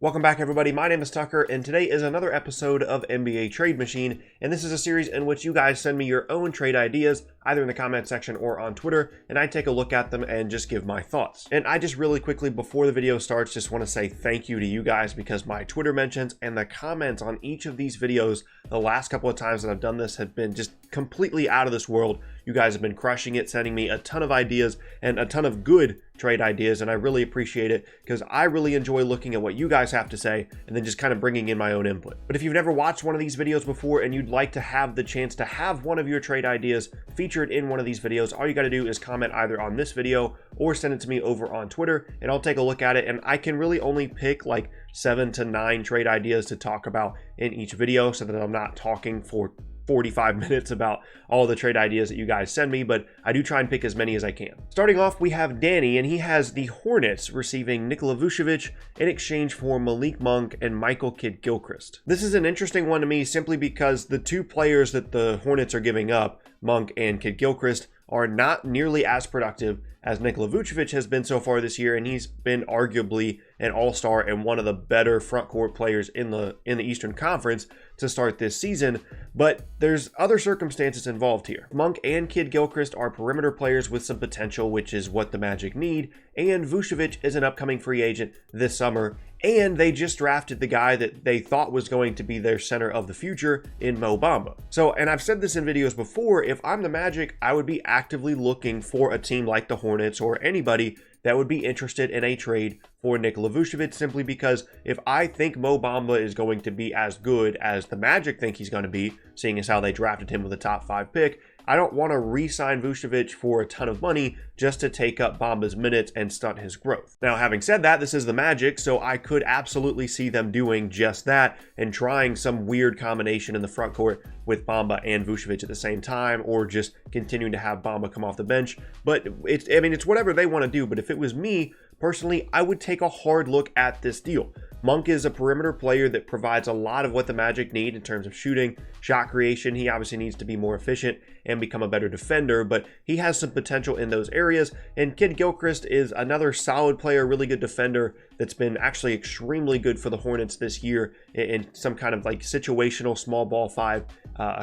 Welcome back, everybody. My name is Tucker, and today is another episode of NBA Trade Machine, and this is a series in which you guys send me your own trade ideas, either in the comment section or on Twitter, and I take a look at them and just give my thoughts. And I just really quickly, before the video starts, just want to say thank you to you guys, because my Twitter mentions and the comments on each of these videos the last couple of times that I've done this have been just completely out of this world. You guys have been crushing it, sending me a ton of ideas and a ton of good trade ideas, and I really appreciate it because I really enjoy looking at what you guys have to say and then just kind of bringing in my own input. But if you've never watched one of these videos before and you'd like to have the chance to have one of your trade ideas featured in one of these videos, all you got to do is comment either on this video or send it to me over on Twitter, and I'll take a look at it. And I can really only pick like 7 to 9 trade ideas to talk about in each video so that I'm not talking for 45 minutes about all the trade ideas that you guys send me, but I do try and pick as many as I can. Starting off, we have Danny, and he has the Hornets receiving Nikola Vucevic in exchange for Malik Monk and Michael Kidd-Gilchrist. This is an interesting one to me simply because the two players that the Hornets are giving up, Monk and Kidd-Gilchrist, are not nearly as productive as Nikola Vucevic has been so far this year, and he's been arguably an all-star and one of the better front court players in the Eastern Conference to start this season. But there's other circumstances involved here. Monk and Kidd-Gilchrist are perimeter players with some potential, which is what the Magic need, and Vucevic is an upcoming free agent this summer, and they just drafted the guy that they thought was going to be their center of the future in Mo Bamba. So, and I've said this in videos before, if I'm the Magic, I would be actively looking for a team like the Hornets or anybody that would be interested in a trade for Nikola Vucevic, simply because if I think Mo Bamba is going to be as good as the Magic think he's going to be, seeing as how they drafted him with a top 5 pick, I don't want to re-sign Vucevic for a ton of money just to take up Bamba's minutes and stunt his growth. Now, having said that, this is the Magic, so I could absolutely see them doing just that and trying some weird combination in the front court with Bamba and Vucevic at the same time, or just continuing to have Bamba come off the bench. But it's whatever they want to do. But if it was me, personally, I would take a hard look at this deal. Monk is a perimeter player that provides a lot of what the Magic need in terms of shooting, shot creation. He obviously needs to be more efficient and become a better defender, but he has some potential in those areas. And Kidd-Gilchrist is another solid player, really good defender that's been actually extremely good for the Hornets this year in some kind of like situational small ball 5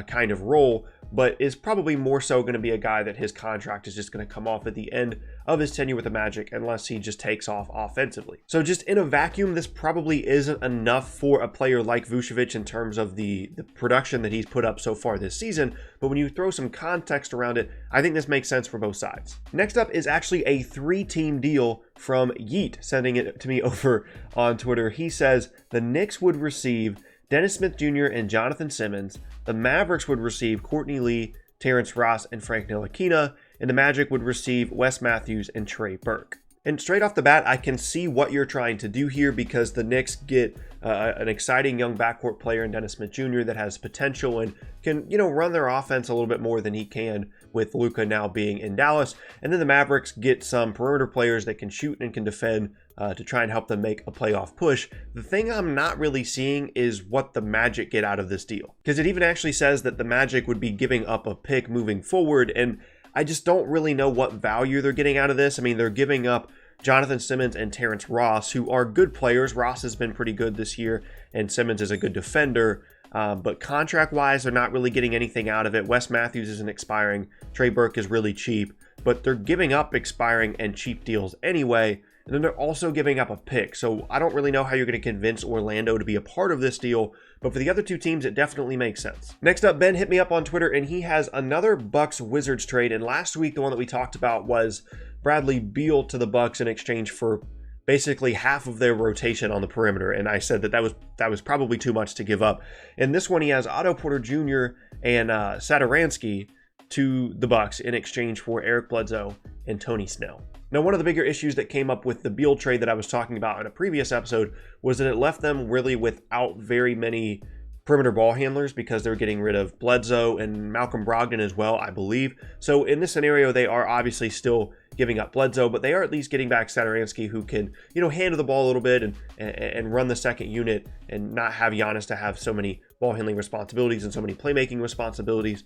kind of role, but is probably more so going to be a guy that his contract is just going to come off at the end of his tenure with the Magic unless he just takes off offensively. So just in a vacuum, this probably isn't enough for a player like Vucevic in terms of the production that he's put up so far this season, but when you throw some context around it, I think this makes sense for both sides. Next up is actually a 3-team deal from Yeet, sending it to me over on Twitter. He says the Knicks would receive Dennis Smith Jr. and Jonathan Simmons, the Mavericks would receive Courtney Lee, Terrence Ross, and Frank Ntilikina, and the Magic would receive Wes Matthews and Trey Burke. And straight off the bat, I can see what you're trying to do here, because the Knicks get an exciting young backcourt player in Dennis Smith Jr. that has potential and can, run their offense a little bit more than he can with Luka now being in Dallas. And then the Mavericks get some perimeter players that can shoot and can defend to try and help them make a playoff push. The thing I'm not really seeing is what the Magic get out of this deal, because it even actually says that the Magic would be giving up a pick moving forward, and I just don't really know what value they're getting out of this. I mean, they're giving up Jonathan Simmons and Terrence Ross, who are good players. Ross has been pretty good this year, and Simmons is a good defender. But contract-wise, they're not really getting anything out of it. Wes Matthews isn't expiring. Trey Burke is really cheap, but they're giving up expiring and cheap deals anyway. And then they're also giving up a pick. So I don't really know how you're going to convince Orlando to be a part of this deal, but for the other two teams, it definitely makes sense. Next up, Ben hit me up on Twitter, and he has another Bucks-Wizards trade. And last week, the one that we talked about was Bradley Beal to the Bucks in exchange for basically half of their rotation on the perimeter. And I said that was probably too much to give up. In this one, he has Otto Porter Jr. and Satoransky to the Bucks in exchange for Eric Bledsoe and Tony Snell. Now, one of the bigger issues that came up with the Beal trade that I was talking about in a previous episode was that it left them really without very many perimeter ball handlers, because they're getting rid of Bledsoe and Malcolm Brogdon as well, I believe. So in this scenario, they are obviously still giving up Bledsoe, but they are at least getting back Satoransky, who can, handle the ball a little bit and run the second unit and not have Giannis to have so many ball handling responsibilities and so many playmaking responsibilities.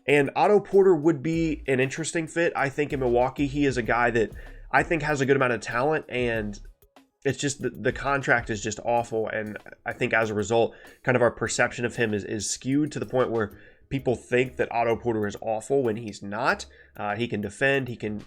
And Otto Porter would be an interesting fit, I think, in Milwaukee. He is a guy that I think has a good amount of talent, and it's just the contract is just awful. And I think as a result, kind of our perception of him is skewed to the point where people think that Otto Porter is awful when he's not. He can defend, he can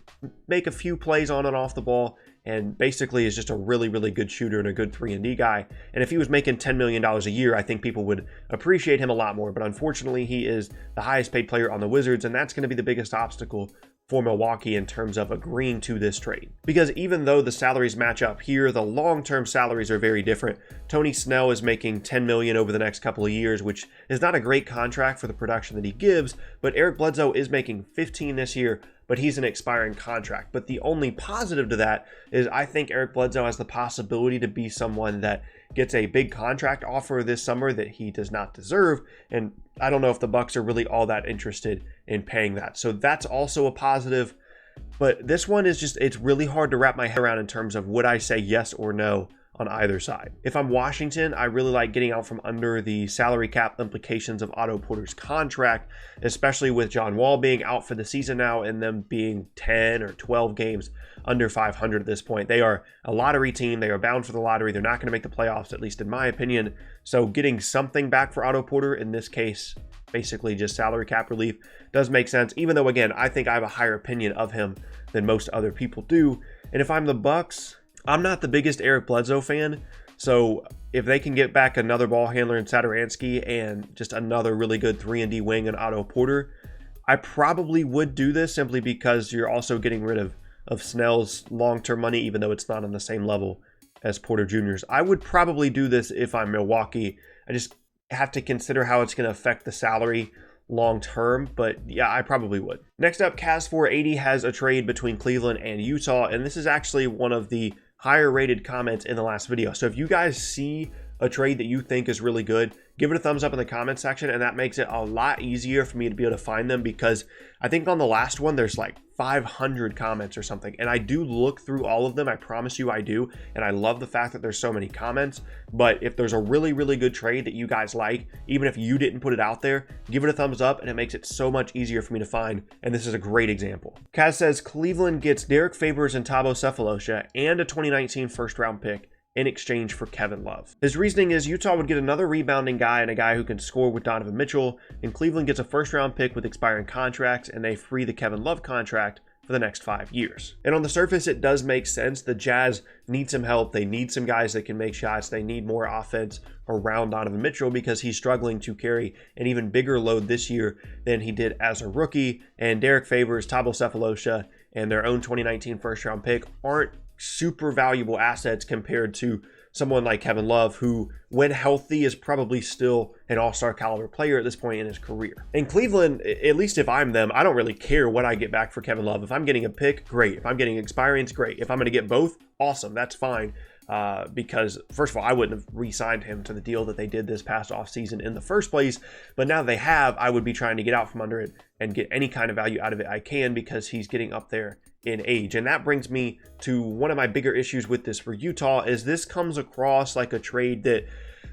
make a few plays on and off the ball, and basically is just a really, really good shooter and a good 3-and-D guy. And if he was making $10 million a year, I think people would appreciate him a lot more. But unfortunately, he is the highest paid player on the Wizards, and that's going to be the biggest obstacle for Milwaukee in terms of agreeing to this trade. Because even though the salaries match up here, the long-term salaries are very different. Tony Snell is making $10 million over the next couple of years, which is not a great contract for the production that he gives, but Eric Bledsoe is making $15 this year, but he's an expiring contract. But the only positive to that is I think Eric Bledsoe has the possibility to be someone that gets a big contract offer this summer that he does not deserve, and I don't know if the Bucks are really all that interested in paying that. So that's also a positive, but this one is just, it's really hard to wrap my head around in terms of would I say yes or no on either side. If I'm Washington, I really like getting out from under the salary cap implications of Otto Porter's contract, especially with John Wall being out for the season now and them being 10 or 12 games under 500 at this point. They are a lottery team. They are bound for the lottery. They're not going to make the playoffs, at least in my opinion. So getting something back for Otto Porter, in this case, basically just salary cap relief, does make sense, even though, again, I think I have a higher opinion of him than most other people do. And if I'm the Bucks, I'm not the biggest Eric Bledsoe fan, so if they can get back another ball handler in Satoransky and just another really good 3-and-D wing in Otto Porter, I probably would do this simply because you're also getting rid of Snell's long-term money, even though it's not on the same level as Porter Jr.'s. I would probably do this if I'm Milwaukee. I just have to consider how it's going to affect the salary long-term, but yeah, I probably would. Next up, Cas480 has a trade between Cleveland and Utah, and this is actually one of the higher rated comments in the last video. So if you guys see a trade that you think is really good, give it a thumbs up in the comment section, and that makes it a lot easier for me to be able to find them, because I think on the last one there's like 500 comments or something, and I do look through all of them. I promise you I do, and I love the fact that there's so many comments. But if there's a really, really good trade that you guys like, even if you didn't put it out there, give it a thumbs up, and it makes it so much easier for me to find, and this is a great example. Kaz says Cleveland gets Derek Favors and Thabo Sefolosha and a 2019 first round pick in exchange for Kevin Love. His reasoning is Utah would get another rebounding guy and a guy who can score with Donovan Mitchell, and Cleveland gets a first round pick with expiring contracts, and they free the Kevin Love contract for the next 5 years. And on the surface, it does make sense. The Jazz need some help. They need some guys that can make shots. They need more offense around Donovan Mitchell because he's struggling to carry an even bigger load this year than he did as a rookie. And Derek Favors, Thabo Sefolosha, and their own 2019 first round pick aren't super valuable assets compared to someone like Kevin Love, who, when healthy, is probably still an all-star caliber player at this point in his career. In Cleveland, at least if I'm them, I don't really care what I get back for Kevin Love. If I'm getting a pick, great. If I'm getting experience, great. If I'm going to get both, awesome. That's fine. Because, first of all, I wouldn't have re-signed him to the deal that they did this past offseason in the first place. But now they have, I would be trying to get out from under it and get any kind of value out of it I can, because he's getting up there in age. And that brings me to one of my bigger issues with this for Utah, is this comes across like a trade that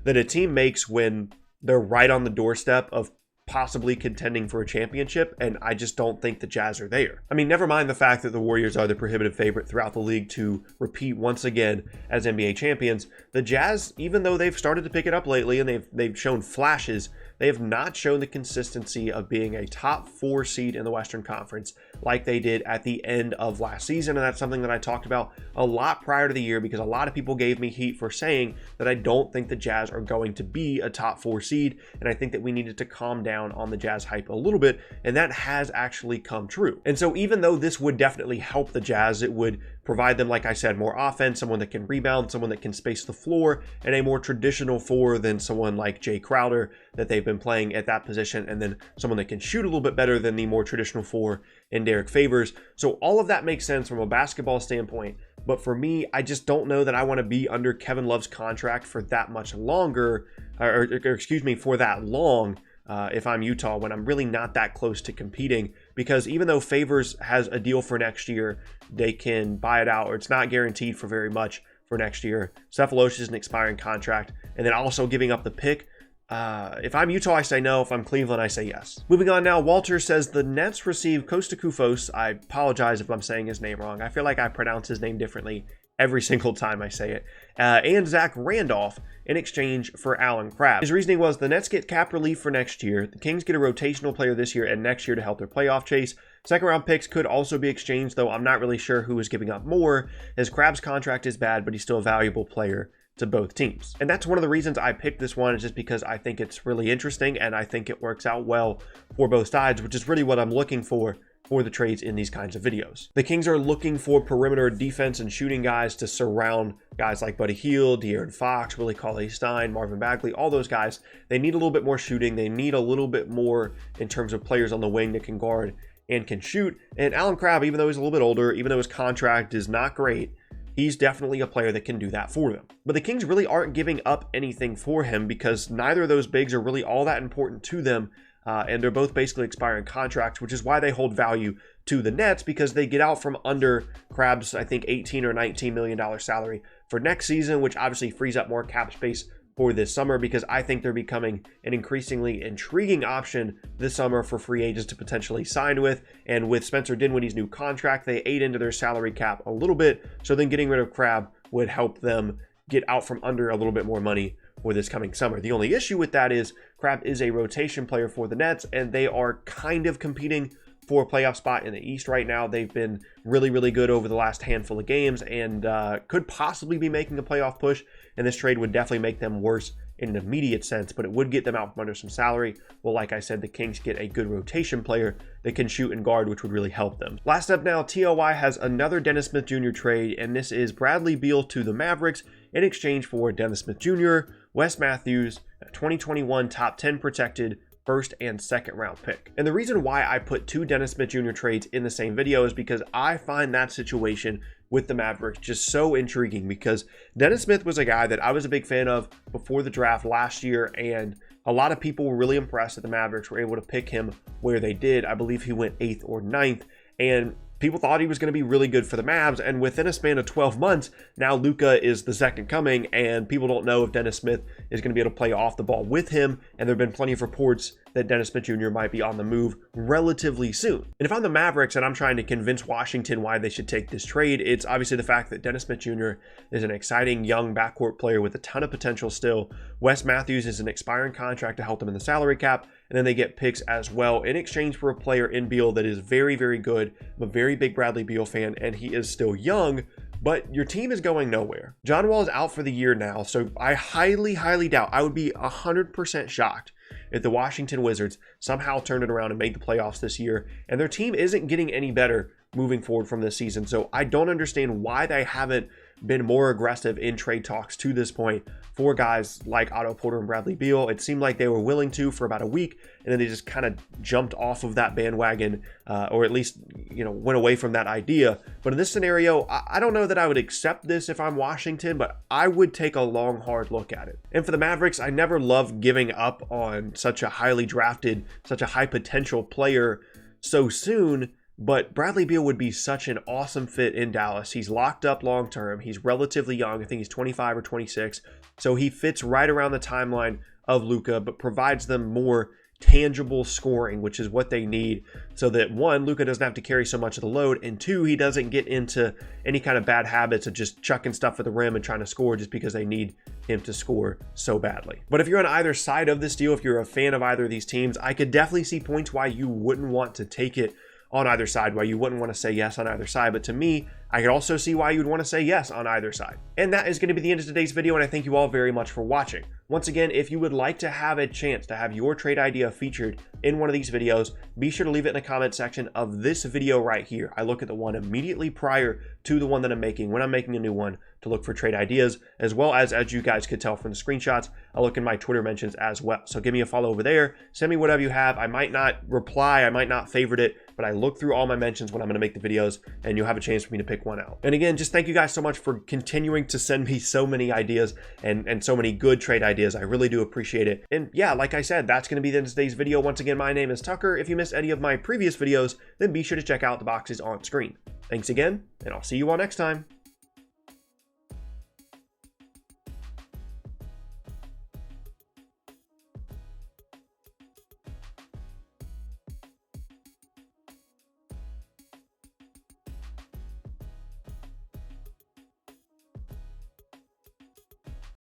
a team makes when they're right on the doorstep of possibly contending for a championship, and I just don't think the Jazz are there. I mean, never mind the fact that the Warriors are the prohibitive favorite throughout the league to repeat once again as NBA champions. The Jazz, even though they've started to pick it up lately and they've shown flashes, they have not shown the consistency of being a top 4 seed in the Western Conference like they did at the end of last season. And that's something that I talked about a lot prior to the year, because a lot of people gave me heat for saying that I don't think the Jazz are going to be a top 4 seed. And I think that we needed to calm down on the Jazz hype a little bit, and that has actually come true. And so even though this would definitely help the Jazz, it would provide them, like I said, more offense, someone that can rebound, someone that can space the floor, and a more traditional 4 than someone like Jay Crowder that they've been playing at that position, and then someone that can shoot a little bit better than the more traditional 4 in Derek Favors. So all of that makes sense from a basketball standpoint, but for me, I just don't know that I want to be under Kevin Love's contract for that much longer, or excuse me, for that long. If I'm Utah, when I'm really not that close to competing, because even though Favors has a deal for next year, they can buy it out, or it's not guaranteed for very much for next year. Sefolosha is an expiring contract, and then also giving up the pick. If I'm Utah, I say no. If I'm Cleveland, I say yes. Moving on now, Walter says the Nets receive Costa Koufos. I apologize if I'm saying his name wrong. I feel like I pronounce his name differently every single time I say it, and Zach Randolph in exchange for Allen Crabbe. His reasoning was the Nets get cap relief for next year, the Kings get a rotational player this year and next year to help their playoff chase. Second round picks could also be exchanged, though I'm not really sure who is giving up more, as Crabbe's contract is bad, but he's still a valuable player to both teams. And that's one of the reasons I picked this one, is just because I think it's really interesting and I think it works out well for both sides, which is really what I'm looking for the trades in these kinds of videos. The Kings are looking for perimeter defense and shooting guys to surround guys like Buddy Hield, De'Aaron Fox, Willie Cauley-Stein, Marvin Bagley, all those guys. They need a little bit more shooting. They need a little bit more in terms of players on the wing that can guard and can shoot. And Allen Crabbe, even though he's a little bit older, even though his contract is not great, he's definitely a player that can do that for them. But the Kings really aren't giving up anything for him because neither of those bigs are really all that important to them. And they're both basically expiring contracts, which is why they hold value to the Nets, because they get out from under Crabbe's, I think, $18 or $19 million salary for next season, which obviously frees up more cap space for this summer, because I think they're becoming an increasingly intriguing option this summer for free agents to potentially sign with. And with Spencer Dinwiddie's new contract, they ate into their salary cap a little bit. So then getting rid of Crabbe would help them get out from under a little bit more money for this coming summer. The only issue with that is Crabbe is a rotation player for the Nets, and they are kind of competing for a playoff spot in the East right now. They've been really, really good over the last handful of games and could possibly be making a playoff push, and this trade would definitely make them worse in an immediate sense, but it would get them out from under some salary. Well, like I said, the Kings get a good rotation player that can shoot and guard, which would really help them. Last up now, TLY has another Dennis Smith Jr. trade, and this is Bradley Beal to the Mavericks in exchange for Dennis Smith Jr., Wes Matthews, a 2021 top 10 protected first and second round pick. And the reason why I put two Dennis Smith Jr. trades in the same video is because I find that situation with the Mavericks just so intriguing, because Dennis Smith was a guy that I was a big fan of before the draft last year, and a lot of people were really impressed that the Mavericks were able to pick him where they did. I believe he went 8th or 9th, and people thought he was going to be really good for the Mavs, and within a span of 12 months, now Luka is the second coming, and people don't know if Dennis Smith is going to be able to play off the ball with him, and there have been plenty of reports that Dennis Smith Jr. might be on the move relatively soon. And if I'm the Mavericks and I'm trying to convince Washington why they should take this trade, it's obviously the fact that Dennis Smith Jr. is an exciting young backcourt player with a ton of potential still. Wes Matthews is an expiring contract to help them in the salary cap, and then they get picks as well in exchange for a player in Beal that is very, very good. I'm a very big Bradley Beal fan, and he is still young, but your team is going nowhere. John Wall is out for the year now, so I highly, highly doubt, I would be 100% shocked if the Washington Wizards somehow turned it around and made the playoffs this year, and their team isn't getting any better moving forward from this season. So I don't understand why they haven't been more aggressive in trade talks to this point for guys like Otto Porter and Bradley Beal. It seemed like they were willing to for about a week, and then they just kind of jumped off of that bandwagon, or at least, went away from that idea. But in this scenario, I don't know that I would accept this if I'm Washington, but I would take a long, hard look at it. And for the Mavericks, I never loved giving up on such a highly drafted, such a high potential player so soon. But Bradley Beal would be such an awesome fit in Dallas. He's locked up long term. He's relatively young. I think he's 25 or 26. So he fits right around the timeline of Luka, but provides them more tangible scoring, which is what they need, so that one, Luka doesn't have to carry so much of the load, and two, he doesn't get into any kind of bad habits of just chucking stuff at the rim and trying to score just because they need him to score so badly. But if you're on either side of this deal, if you're a fan of either of these teams, I could definitely see points why you wouldn't want to take it on either side, why you wouldn't want to say yes on either side. But to me, I could also see why you would want to say yes on either side. And that is going to be the end of today's video, and I thank you all very much for watching. Once again, if you would like to have a chance to have your trade idea featured in one of these videos, be sure to leave it in the comment section of this video right here. I look at the one immediately prior to the one that I'm making when I'm making a new one to look for trade ideas, as well as you guys could tell from the screenshots, I look in my Twitter mentions as well. So give me a follow over there. Send me whatever you have. I might not reply, I might not favorite it, but I look through all my mentions when I'm going to make the videos, and you'll have a chance for me to pick one out. And again, just thank you guys so much for continuing to send me so many ideas and so many good trade ideas. I really do appreciate it. And yeah, like I said, that's going to be the end of today's video. Once again, my name is Tucker. If you missed any of my previous videos, then be sure to check out the boxes on screen. Thanks again, and I'll see you all next time.